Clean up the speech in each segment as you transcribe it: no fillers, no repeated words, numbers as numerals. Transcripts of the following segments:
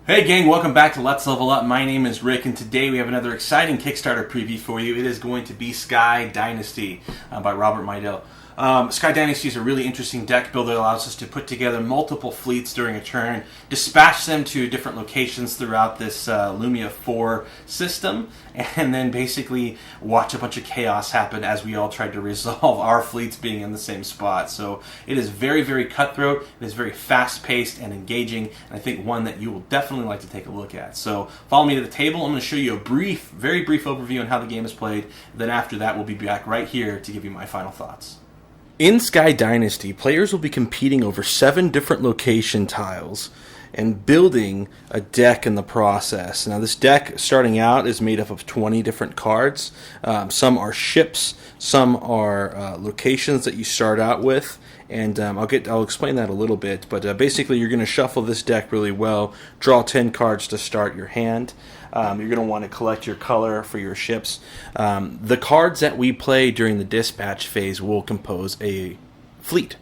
Hey gang, welcome back to Let's Level Up. My name is Rick, and today we have another exciting Kickstarter preview for you. It is going to be Sky Dynasty by Robert Miedel. Sky Dynasty is a really interesting deck builder that allows us to put together multiple fleets during a turn, dispatch them to different locations throughout this Lumia 4 system, and then basically watch a bunch of chaos happen as we all try to resolve our fleets being in the same spot. So it is very, very cutthroat, it is very fast-paced and engaging, and I think one that you will definitely like to take a look at. So follow me to the table. I'm going to show you a very brief overview on how the game is played. Then after that, we'll be back right here to give you my final thoughts. In Sky Dynasty, players will be competing over 7 different location tiles and building a deck in the process. Now, this deck, starting out, is made up of 20 different cards. Some are ships, some are locations that you start out with, and I'll explain that a little bit. But basically, you're going to shuffle this deck really well, draw 10 cards to start your hand. You're going to want to collect your color for your ships. The cards that we play during the dispatch phase will compose a fleet.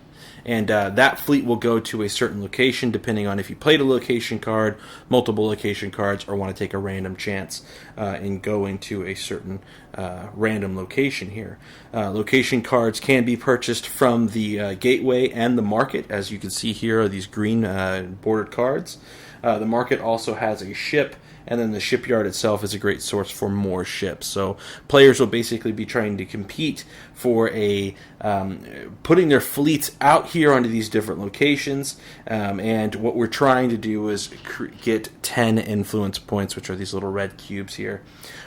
And that fleet will go to a certain location depending on if you played a location card, multiple location cards, or want to take a random chance and go into a certain random location here. Location cards can be purchased from the gateway and the market. As you can see here are these green bordered cards. The market also has a ship, and then the shipyard itself is a great source for more ships. So players will basically be trying to compete for putting their fleets out here onto these different locations. And what we're trying to do is get 10 influence points, which are these little red cubes here.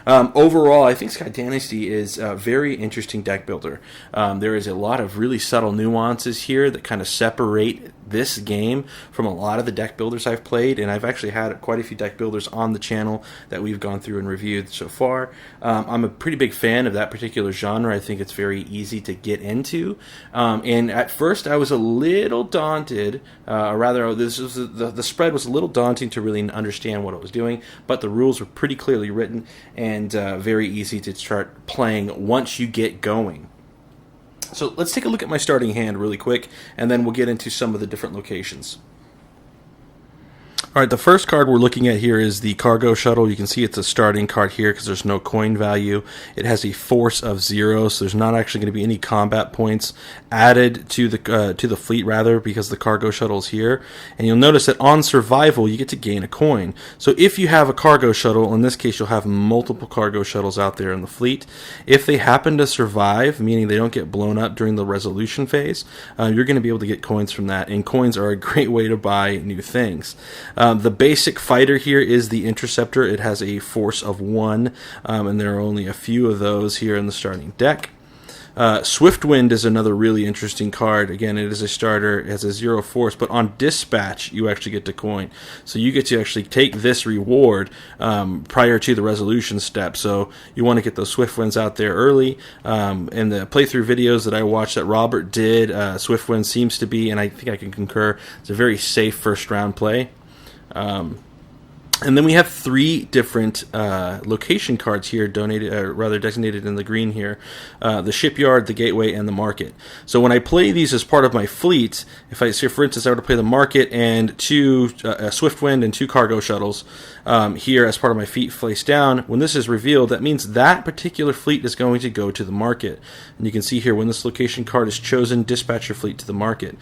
Overall, I think Sky Dynasty is a very interesting deck builder. There is a lot of really subtle nuances here that kind of separate this game from a lot of the deck builders I've played, and I've actually had quite a few deck builders on the channel that we've gone through and reviewed so far. I'm a pretty big fan of that particular genre. I think it's very easy to get into, and at first I was a little daunted, the spread was a little daunting to really understand what it was doing, but the rules were pretty clearly written and very easy to start playing once you get going. So let's take a look at my starting hand really quick, and then we'll get into some of the different locations. All right, the first card we're looking at here is the cargo shuttle. You can see it's a starting card here because there's no coin value. It has a force of 0, so there's not actually going to be any combat points added to the fleet, rather, because the cargo shuttle is here. And you'll notice that on survival, you get to gain a coin. So if you have a cargo shuttle, in this case, you'll have multiple cargo shuttles out there in the fleet. If they happen to survive, meaning they don't get blown up during the resolution phase, you're going to be able to get coins from that. And coins are a great way to buy new things. The basic fighter here is the Interceptor. It has a force of 1, and there are only a few of those here in the starting deck. Swiftwind is another really interesting card. Again, it is a starter. It has a 0 force, but on dispatch, you actually get to coin. So you get to actually take this reward prior to the resolution step. So you want to get those Swiftwinds out there early. In the playthrough videos that I watched that Robert did, Swiftwind seems to be, and I think I can concur, it's a very safe first round play. And then we have 3 different location cards here designated in the green here. The shipyard, the gateway, and the market. So when I play these as part of my fleet, if I say, for instance, I were to play the market and 2 Swiftwind and 2 cargo shuttles here as part of my fleet face down, when this is revealed, that means that particular fleet is going to go to the market. And you can see here, when this location card is chosen, dispatch your fleet to the market.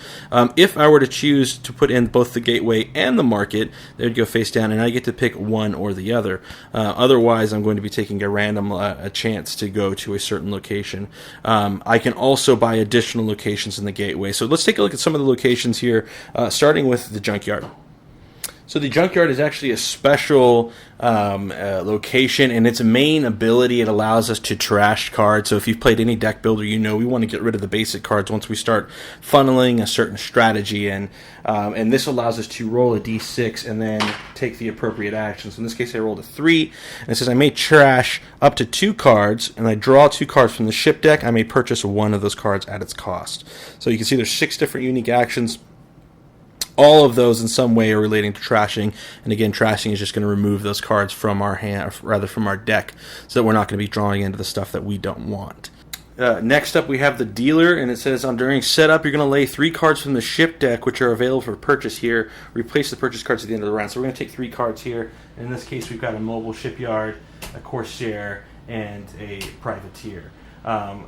If I were to choose to put in both the gateway and the market, they would go face down, and I get to pick one or the other. Otherwise, I'm going to be taking a random a chance to go to a certain location. I can also buy additional locations in the gateway. So let's take a look at some of the locations here, starting with the junkyard. So the junkyard is actually a special location, and its main ability, it allows us to trash cards. So if you've played any deck builder, you know we want to get rid of the basic cards once we start funneling a certain strategy, and this allows us to roll a d6 and then take the appropriate actions. So in this case, I rolled a 3, and it says I may trash up to 2 cards, and I draw 2 cards from the ship deck. I may purchase one of those cards at its cost. So you can see there's 6 different unique actions. All of those in some way are relating to trashing, and again, trashing is just going to remove those cards from our hand, or rather from our deck, so that we're not going to be drawing into the stuff that we don't want. Next up, we have the dealer, and it says during setup, you're going to lay 3 cards from the ship deck, which are available for purchase here. Replace the purchase cards at the end of the round. So we're going to take 3 cards here. In this case, we've got a mobile shipyard, a corsair, and a privateer.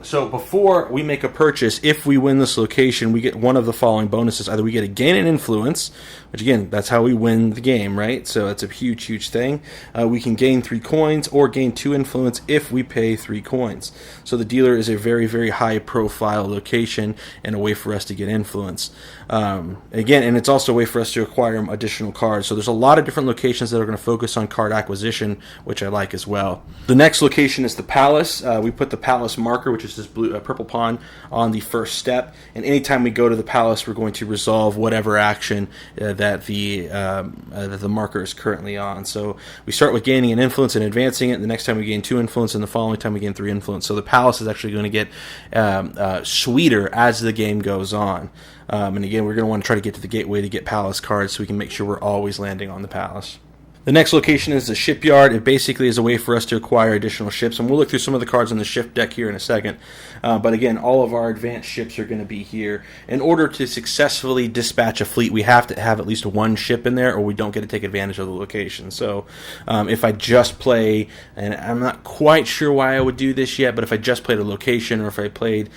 So before we make a purchase, if we win this location, we get one of the following bonuses. Either we get a gain in influence, which again, that's how we win the game, right? So that's a huge, huge thing. We can gain 3 coins or gain 2 influence if we pay 3 coins. So the dealer is a very, very high profile location and a way for us to get influence. Again, and it's also a way for us to acquire additional cards. So there's a lot of different locations that are going to focus on card acquisition, which I like as well. The next location is the palace. We put the palace marker, which is this purple pawn, on the first step, and anytime we go to the palace, we're going to resolve whatever action that the marker is currently on. So we start with gaining an influence and advancing it. The next time we gain 2 influence, and the following time we gain 3 influence. So the palace is actually going to get sweeter as the game goes on. And again, we're going to want to try to get to the gateway to get palace cards so we can make sure we're always landing on the palace. The next location is the shipyard. It basically is a way for us to acquire additional ships, and we'll look through some of the cards on the ship deck here in a second. But again, all of our advanced ships are going to be here. In order to successfully dispatch a fleet, we have to have at least 1 ship in there, or we don't get to take advantage of the location. So if I just play, and I'm not quite sure why I would do this yet, but if I just played a location, or if I played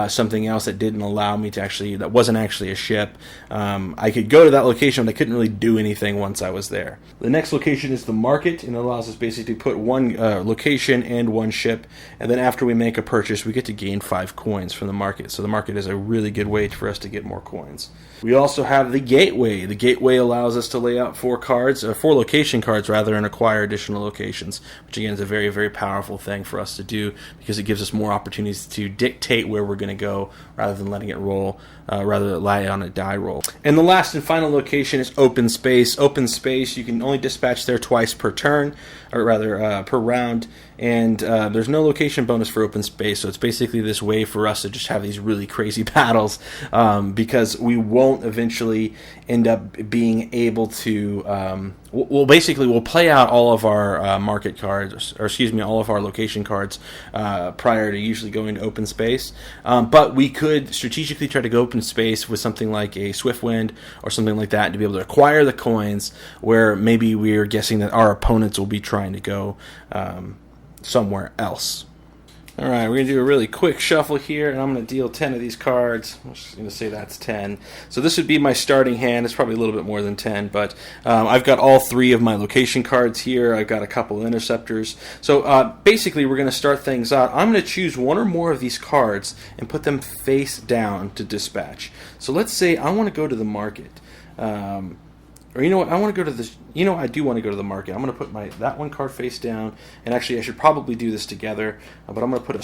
something else that didn't allow me to actually, that wasn't actually a ship, I could go to that location, but I couldn't really do anything once I was there. The next location is the market, and it allows us basically to put 1 location and 1 ship, and then after we make a purchase, we get to gain 5 coins from the market. So the market is a really good way for us to get more coins. We also have the gateway. The gateway allows us to lay out 4 location cards rather, and acquire additional locations, which again is a very, very powerful thing for us to do because it gives us more opportunities to dictate where we're going to go rather than letting it roll, rather than lie on a die roll. And the last and final location is open space. Open space, you can only dispatch there twice per turn, or rather per round, and there's no location bonus for open space, so it's basically this way for us to just have these really crazy battles, because we won't eventually end up being able to we'll play out all of our market cards, or excuse me, all of our location cards prior to usually going to open space, but we could strategically try to go open space with something like a Swift Wind or something like that to be able to acquire the coins, where maybe we're guessing that our opponents will be trying to go somewhere else. Alright, we're going to do a really quick shuffle here, and I'm going to deal 10 of these cards. I'm just going to say that's 10. So this would be my starting hand. It's probably a little bit more than 10, but I've got all 3 of my location cards here. I've got a couple of interceptors. So basically, we're going to start things out. I'm going to choose 1 or more of these cards and put them face down to dispatch. So let's say I want to go to the market. Or you know what, I want to go to this. You know, I do want to go to the market. I'm going to put that 1 card face down, and actually I should probably do this together, but I'm going to put a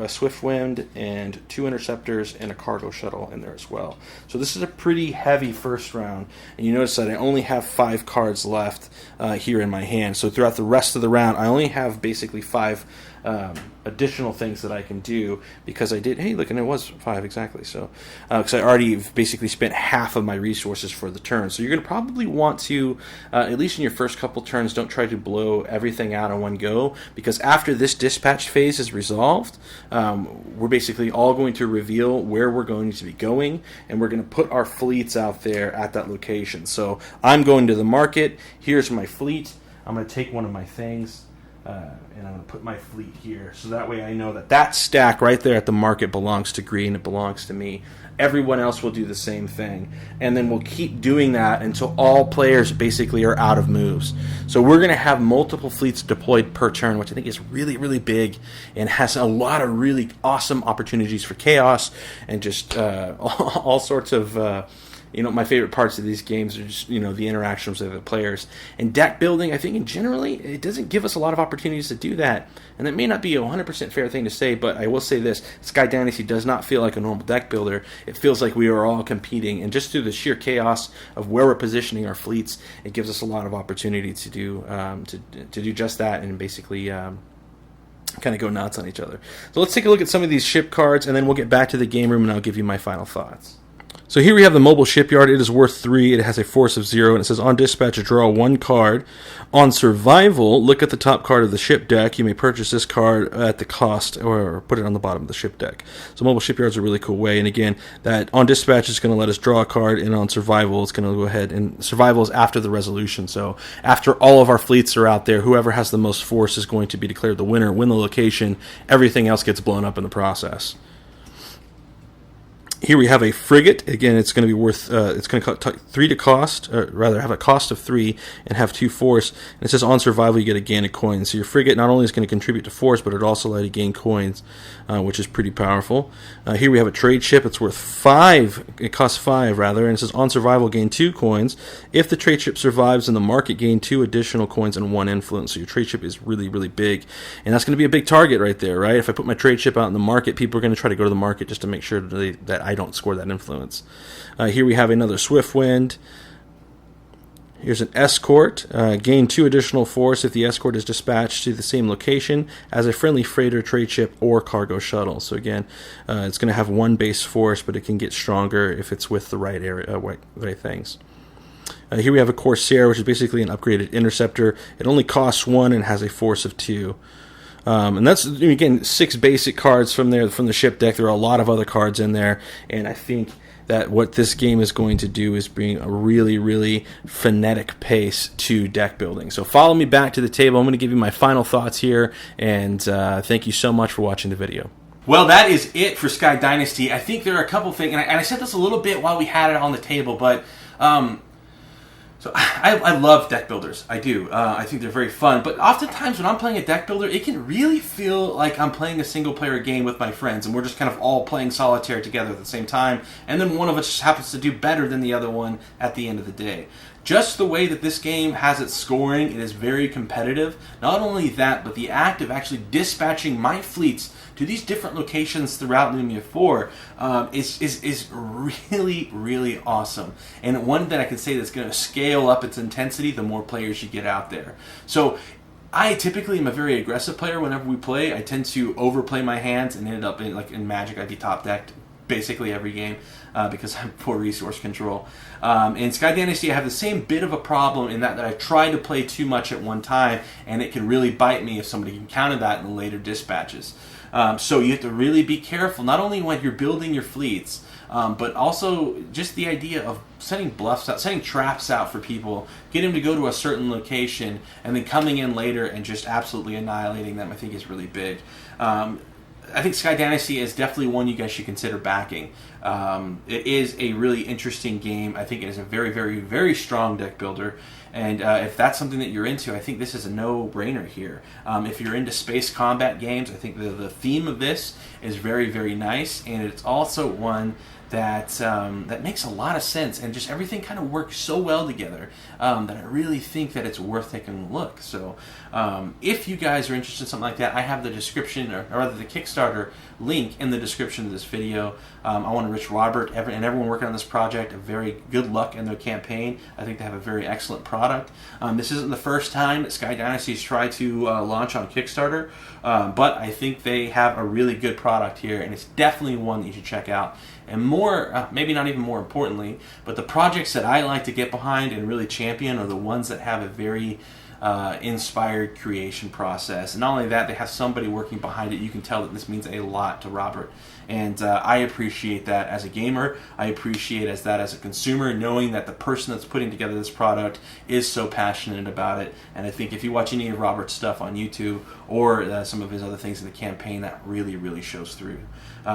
Swift Wind and 2 interceptors and a cargo shuttle in there as well. So this is a pretty heavy first round, and you notice that I only have 5 cards left here in my hand. So throughout the rest of the round, I only have basically 5 additional things that I can do, because I did, hey look, and it was 5 exactly, so because I already basically spent half of my resources for the turn. So you're going to probably want to, at least in your first couple turns, don't try to blow everything out in one go, because after this dispatch phase is resolved, we're basically all going to reveal where we're going to be going, and we're going to put our fleets out there at that location. So I'm going to the market. Here's my fleet. I'm going to take one of my things, and I'm going to put my fleet here, so that way I know that that stack right there at the market belongs to green, it belongs to me. Everyone else will do the same thing, and then we'll keep doing that until all players basically are out of moves. So we're going to have multiple fleets deployed per turn, which I think is really, really big, and has a lot of really awesome opportunities for chaos, and just all sorts of my favorite parts of these games are just, the interactions with the players. And deck building, I think, in generally, it doesn't give us a lot of opportunities to do that. And that may not be a 100% fair thing to say, but I will say this: Sky Dynasty does not feel like a normal deck builder. It feels like we are all competing, and just through the sheer chaos of where we're positioning our fleets, it gives us a lot of opportunity to do just that, and basically kind of go nuts on each other. So let's take a look at some of these ship cards, and then we'll get back to the game room, and I'll give you my final thoughts. So here we have the mobile shipyard. It is worth 3. It has a force of 0, and it says on dispatch, draw 1 card. On survival, look at the top card of the ship deck. You may purchase this card at the cost, or put it on the bottom of the ship deck. So mobile shipyard's a really cool way. And again, that on dispatch is going to let us draw a card, and on survival, it's going to go ahead. And survival is after the resolution. So after all of our fleets are out there, whoever has the most force is going to be declared the winner, win the location. Everything else gets blown up in the process. Here we have a frigate. Again, it's going to be worth, it's going to 3 to cost, or rather have a cost of 3 and have 2 force. And it says on survival you get a gain of coins. So your frigate not only is going to contribute to force, but it also allows you to gain coins, which is pretty powerful. Here we have a trade ship. It's worth 5. It costs 5 rather, and it says on survival gain 2 coins. If the trade ship survives in the market, gain 2 additional coins and 1 influence. So your trade ship is really, really big, and that's going to be a big target right there, right? If I put my trade ship out in the market, people are going to try to go to the market just to make sure that I don't score that influence. Here we have another swift wind. Here's an escort. Gain 2 additional force if the escort is dispatched to the same location as a friendly freighter, trade ship, or cargo shuttle. So again, it's going to have 1 base force, but it can get stronger if it's with the right area, right things. Here we have a Corsair, which is basically an upgraded interceptor. It only costs 1 and has a force of 2. And that's, again, 6 basic cards from the ship deck. There are a lot of other cards in there, and I think that what this game is going to do is bring a really, really frenetic pace to deck building. So follow me back to the table. I'm going to give you my final thoughts here, and thank you so much for watching the video. Well, that is it for Sky Dynasty. I think there are a couple things, and I said this a little bit while we had it on the table, but so I love deck builders. I do. I think they're very fun. But oftentimes when I'm playing a deck builder, it can really feel like I'm playing a single-player game with my friends, and we're just kind of all playing solitaire together at the same time, and then one of us just happens to do better than the other one at the end of the day. Just the way that this game has its scoring, it is very competitive. Not only that, but the act of actually dispatching my fleets to these different locations throughout Lumia 4 is really, really awesome. And one that I can say that's going to scale up its intensity the more players you get out there. So I typically am a very aggressive player whenever we play. I tend to overplay my hands and end up in Magic, I'd be top decked basically every game because I'm poor resource control. In Sky Dynasty, I have the same bit of a problem in that I try to play too much at one time, and it can really bite me if somebody can counter that in the later dispatches. So you have to really be careful, not only when you're building your fleets, but also just the idea of setting bluffs out, setting traps out for people, get them to go to a certain location, and then coming in later and just absolutely annihilating them, I think is really big. I think Sky Dynasty is definitely one you guys should consider backing. It is a really interesting game. I think it is a very, very, very strong deck builder. And if that's something that you're into, I think this is a no-brainer here. If you're into space combat games, I think the theme of this is very, very nice. And it's also one that that makes a lot of sense, and just everything kind of works so well together that I really think that it's worth taking a look. So if you guys are interested in something like that, I have the description, or rather the Kickstarter link in the description of this video. I want to wish Robert and everyone working on this project a very good luck in their campaign. I think they have a very excellent product. This isn't the first time that Sky Dynasty's tried to launch on Kickstarter, but I think they have a really good product here, and it's definitely one that you should check out. And more, maybe not even more importantly, but the projects that I like to get behind and really champion are the ones that have a very inspired creation process. And not only that, they have somebody working behind it. You can tell that this means a lot to Robert. And I appreciate that as a gamer. I appreciate that as a consumer, knowing that the person that's putting together this product is so passionate about it. And I think if you watch any of Robert's stuff on YouTube or some of his other things in the campaign, that really, really shows through.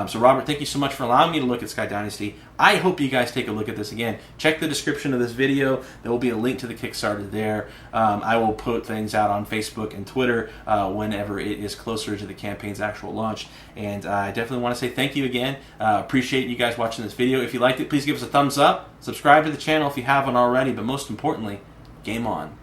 So Robert, thank you so much for allowing me to look at Sky Dynasty. I hope you guys take a look at this again. Check the description of this video. There will be a link to the Kickstarter there. I will put things out on Facebook and Twitter whenever it is closer to the campaign's actual launch. And I definitely want to say thank you again. Appreciate you guys watching this video. If you liked it, please give us a thumbs up. Subscribe to the channel if you haven't already. But most importantly, game on.